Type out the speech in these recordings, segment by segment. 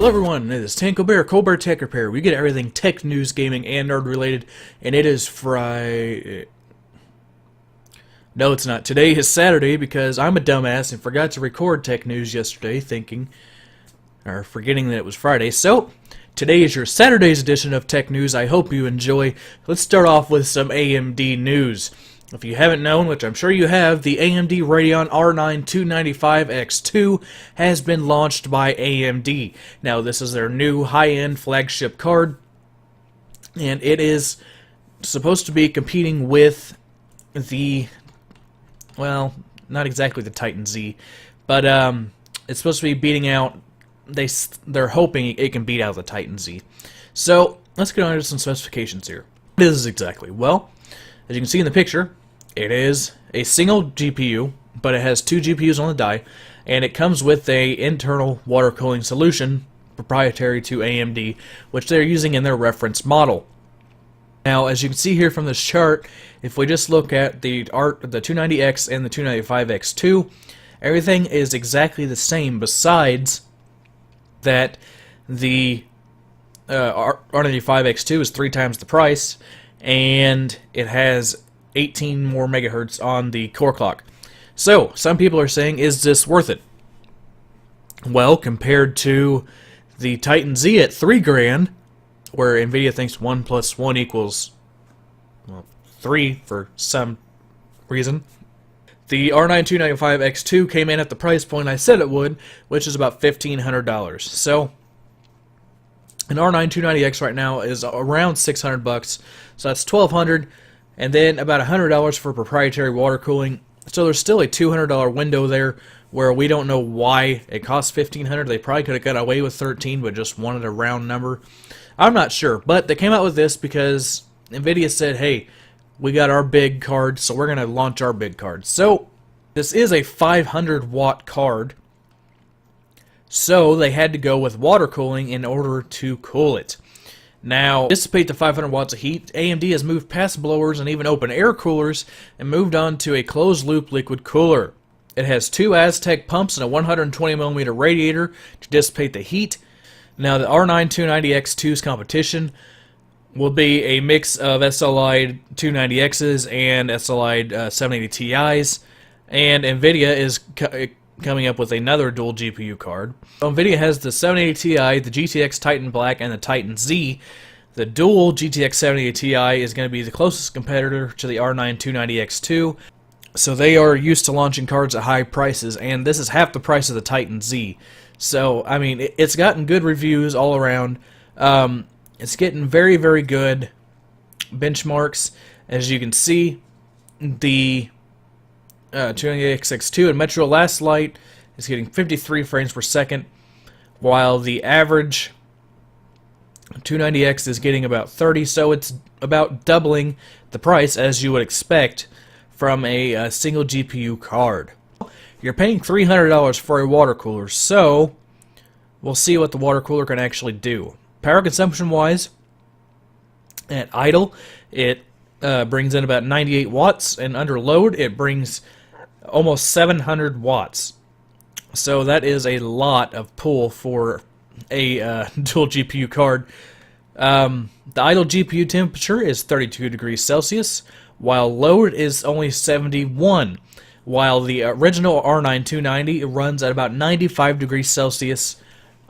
Hello everyone, it is Colbert, Colbert Tech Repair. We get everything tech, news, gaming, and nerd related, and it is Friday. No, it's not. Today is Saturday because I'm a dumbass and forgot to record tech news yesterday, forgetting that it was Friday. So, today is your Saturday's edition of tech news. I hope you enjoy. Let's start off with some AMD news. If you haven't known, which I'm sure you have, the AMD Radeon R9 295X2 has been launched by AMD. Now, this is their new high-end flagship card, and it is supposed to be competing with the, well, not exactly the Titan Z, but it's supposed to be beating out, they're hoping it can beat out the Titan Z. So, let's get on to some specifications here. What is this exactly? Well, as you can see in the picture, it is a single GPU, but it has two GPUs on the die, and it comes with a internal water cooling solution proprietary to AMD, which they're using in their reference model. Now, as you can see here from this chart, if we just look at the 290X and the 295X2, everything is exactly the same, besides that the R95X2 is 3 times the price, and it has 18 more megahertz on the core clock. So, some people are saying, is this worth it? Well, compared to the Titan Z at $3,000, where Nvidia thinks 1 plus 1 equals, well, 3 for some reason, the R9 295X2 came in at the price point I said it would, which is about $1,500. So, an R9 290X right now is around $600, so that's $1,200. And then about $100 for proprietary water cooling. So there's still a $200 window there where we don't know why it costs $1,500. They probably could have got away with $13, but just wanted a round number. I'm not sure, but they came out with this because Nvidia said, hey, we got our big card, so we're going to launch our big card. So this is a 500 watt card, so they had to go with water cooling in order to cool it. Now, to dissipate the 500 watts of heat, AMD has moved past blowers and even open air coolers and moved on to a closed-loop liquid cooler. It has 2 Aztec pumps and a 120mm radiator to dissipate the heat. Now, the R9 290X2's competition will be a mix of SLI 290Xs and SLI 780 Ti's, and Nvidia is coming up with another dual GPU card. Nvidia has the 780 Ti, the GTX Titan Black, and the Titan Z. The dual GTX 780 Ti is going to be the closest competitor to the R9 290X2. So they are used to launching cards at high prices, and this is half the price of the Titan Z. So, I mean, it's gotten good reviews all around. It's getting very, very good benchmarks. As you can see, the 290X2 and Metro Last Light is getting 53 frames per second, while the average 290X is getting about 30, so it's about doubling the price, as you would expect from a single GPU card. You're paying $300 for a water cooler, so we'll see what the water cooler can actually do. Power consumption wise, at idle, it brings in about 98 watts, and under load it brings almost 700 watts. So that is a lot of pull for a dual GPU card. The idle GPU temperature is 32 degrees Celsius, while load is only 71, while the original R9 290 runs at about 95 degrees Celsius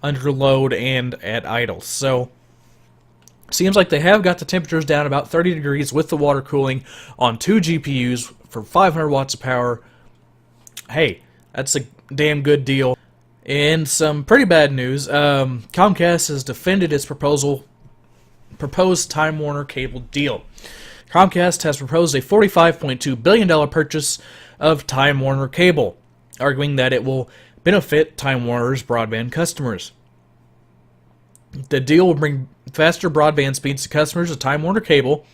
under load and at idle. So seems like they have got the temperatures down about 30 degrees with the water cooling on 2 GPUs for 500 watts of power. Hey, that's a damn good deal. In some pretty bad news, Comcast has defended its proposed Time Warner cable deal. Comcast has proposed a $45.2 billion purchase of Time Warner cable, arguing that it will benefit Time Warner's broadband customers. The deal will bring faster broadband speeds to customers of Time Warner cable,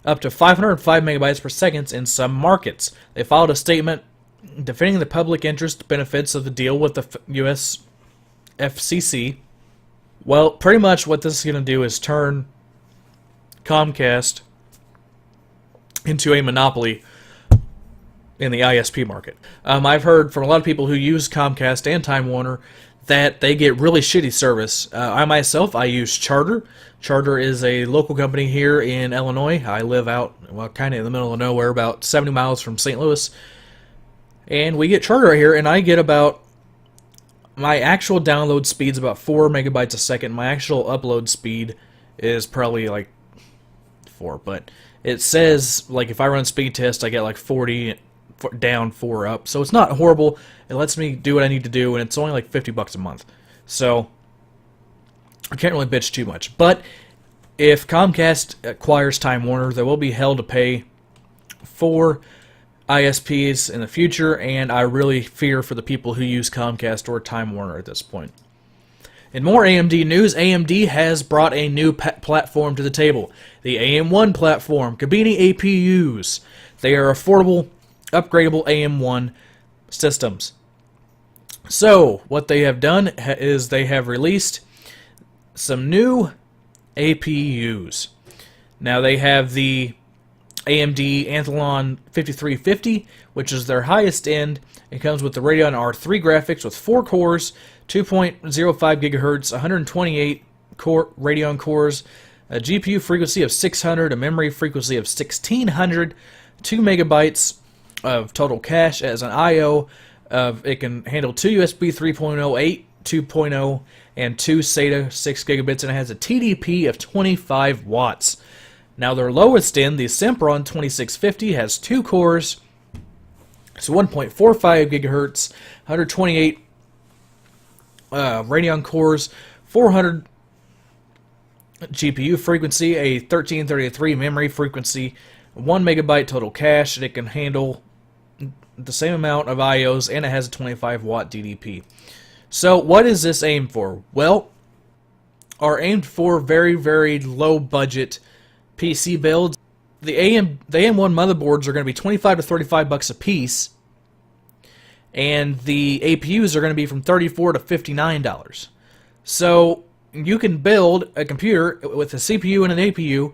up to 505 megabytes per second in some markets. They filed a statement defending the public interest benefits of the deal with the U.S. FCC. Well, pretty much what this is going to do is turn Comcast into a monopoly in the ISP market. I've heard from a lot of people who use Comcast and Time Warner that they get really shitty service. I myself, I use Charter. Charter is a local company here in Illinois. I live out, well, kind of in the middle of nowhere, about 70 miles from St. Louis. And we get Charter here, and I get about, my actual download speed's about 4 megabytes a second. My actual upload speed is probably like 4, but it says, like, if I run speed test, I get like 40 down, 4 up. So it's not horrible. It lets me do what I need to do, and it's only like $50 a month. So I can't really bitch too much. But if Comcast acquires Time Warner, they will be held to pay for ISPs in the future, and I really fear for the people who use Comcast or Time Warner at this point. In more AMD news, AMD has brought a new platform to the table. The AM1 platform, Kabini APUs. They are affordable, upgradable AM1 systems. So, what they have done is they have released some new APUs. Now, they have the AMD Athlon 5350, which is their highest end. It comes with the Radeon R3 graphics with 4 cores, 2.05 gigahertz, 128 Radeon cores, a GPU frequency of 600, a memory frequency of 1600, 2 megabytes of total cache as an I/O. It can handle 2 USB 3.0, 8 2.0, and 2 SATA 6 gigabits, and it has a TDP of 25 watts. Now their lowest end, the Sempron 2650, has 2 cores, it's 1.45 gigahertz, 128 Radeon cores, 400 GPU frequency, a 1333 memory frequency, 1 megabyte total cache, and it can handle the same amount of IOs, and it has a 25 watt DDP. So what is this aimed for? Well, are aimed for very, very low budget PC builds. The AM1 motherboards are going to be $25 to $35 a piece, and the APUs are going to be from $34 to $59. So you can build a computer with a CPU and an APU,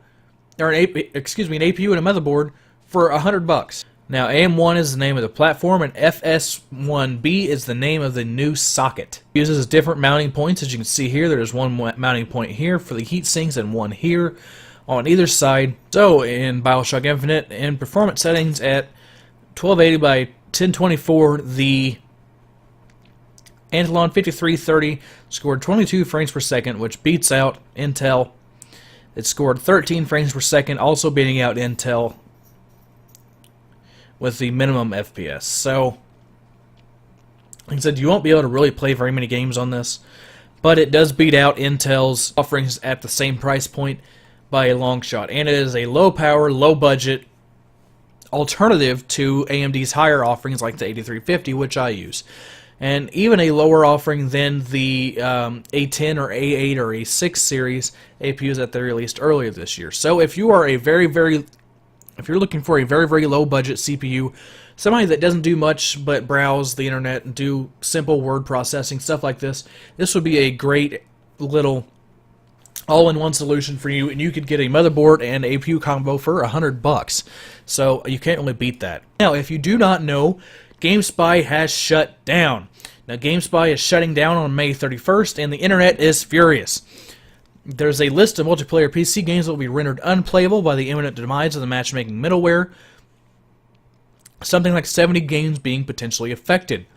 or an APU and a motherboard for $100. Now, AM1 is the name of the platform, and FS1B is the name of the new socket. It uses different mounting points, as you can see here. There's one mounting point here for the heat sinks and one here on either side. So, in BioShock Infinite, in performance settings at 1280 by 1024, the Athlon 5330 scored 22 frames per second, which beats out Intel. It scored 13 frames per second, also beating out Intel with the minimum FPS. So, like I said, you won't be able to really play very many games on this, but it does beat out Intel's offerings at the same price point by a long shot. And it is a low power, low budget alternative to AMD's higher offerings like the 8350, which I use. And even a lower offering than the A10 or A8 or A6 series APUs that they released earlier this year. So if you are a if you're looking for a very, very low budget CPU, somebody that doesn't do much but browse the internet and do simple word processing, stuff like this, this would be a great little all-in-one solution for you, and you could get a motherboard and APU combo for $100. So you can't really beat that. Now, if you do not know, GameSpy has shut down. Now, GameSpy is shutting down on May 31st, and the internet is furious. There's a list of multiplayer PC games that will be rendered unplayable by the imminent demise of the matchmaking middleware. Something like 70 games being potentially affected.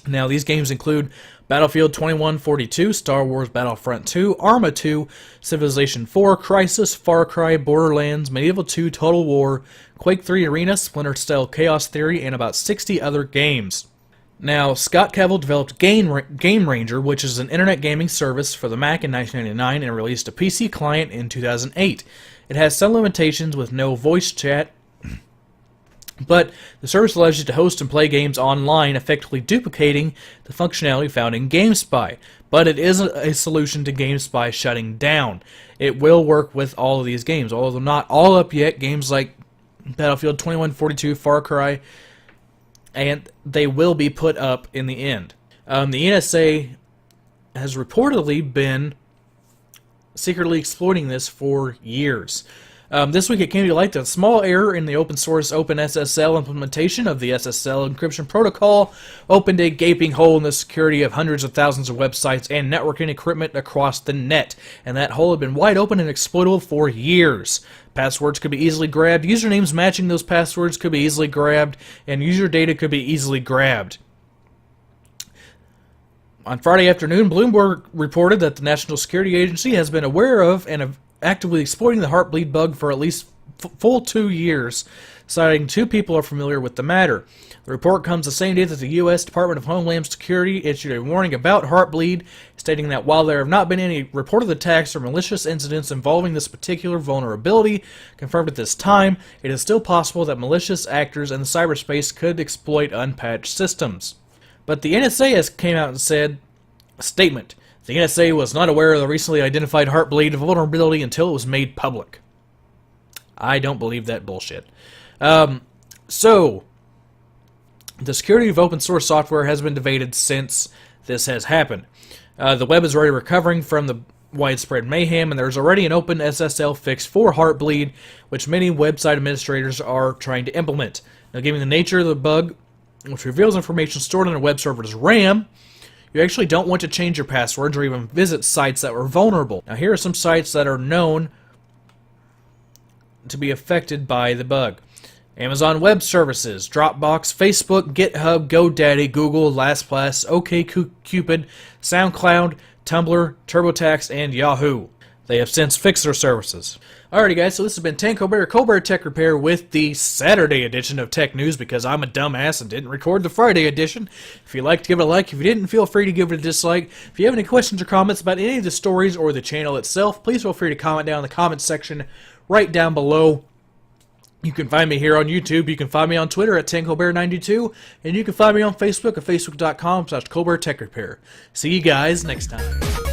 Now, these games include Battlefield 2142, Star Wars Battlefront 2, Arma 2, Civilization 4, Crysis, Far Cry, Borderlands, Medieval 2, Total War, Quake 3 Arena, Splinter Cell Chaos Theory, and about 60 other games. Now, Scott Cavill developed Game Ranger, which is an internet gaming service for the Mac in 1999 and released a PC client in 2008. It has some limitations with no voice chat, but the service allows you to host and play games online, effectively duplicating the functionality found in GameSpy. But it isn't a solution to GameSpy shutting down. It will work with all of these games, although not all up yet. Games like Battlefield 2142, Far Cry, and they will be put up in the end. The NSA has reportedly been secretly exploiting this for years. This week it came to light that a small error in the open source OpenSSL implementation of the SSL encryption protocol opened a gaping hole in the security of hundreds of thousands of websites and networking equipment across the net, and that hole had been wide open and exploitable for years. Passwords could be easily grabbed, usernames matching those passwords could be easily grabbed, and user data could be easily grabbed. On Friday afternoon, Bloomberg reported that the National Security Agency has been aware of and actively exploiting the Heartbleed bug for at least full 2 years, citing 2 people are familiar with the matter. The report comes the same day that the U.S. Department of Homeland Security issued a warning about Heartbleed, stating that while there have not been any reported attacks or malicious incidents involving this particular vulnerability confirmed at this time, it is still possible that malicious actors in the cyberspace could exploit unpatched systems. But the NSA has came out and said, statement, the NSA was not aware of the recently identified Heartbleed vulnerability until it was made public. I don't believe that bullshit. So, the security of open source software has been debated since this has happened. The web is already recovering from the widespread mayhem, and there's already an open SSL fix for Heartbleed, which many website administrators are trying to implement. Now, given the nature of the bug, which reveals information stored on a web server's RAM, you actually don't want to change your passwords or even visit sites that were vulnerable. Now, here are some sites that are known to be affected by the bug. Amazon Web Services, Dropbox, Facebook, GitHub, GoDaddy, Google, LastPass, OkCupid, SoundCloud, Tumblr, TurboTax, and Yahoo. They have since fixed their services. Alrighty guys, so this has been Colbert Tech Repair with the Saturday edition of Tech News because I'm a dumbass and didn't record the Friday edition. If you liked, give it a like. If you didn't, feel free to give it a dislike. If you have any questions or comments about any of the stories or the channel itself, please feel free to comment down in the comments section right down below. You can find me here on YouTube, you can find me on Twitter at Colbert92, and you can find me on Facebook at facebook.com/Colbert Tech Repair. See you guys next time.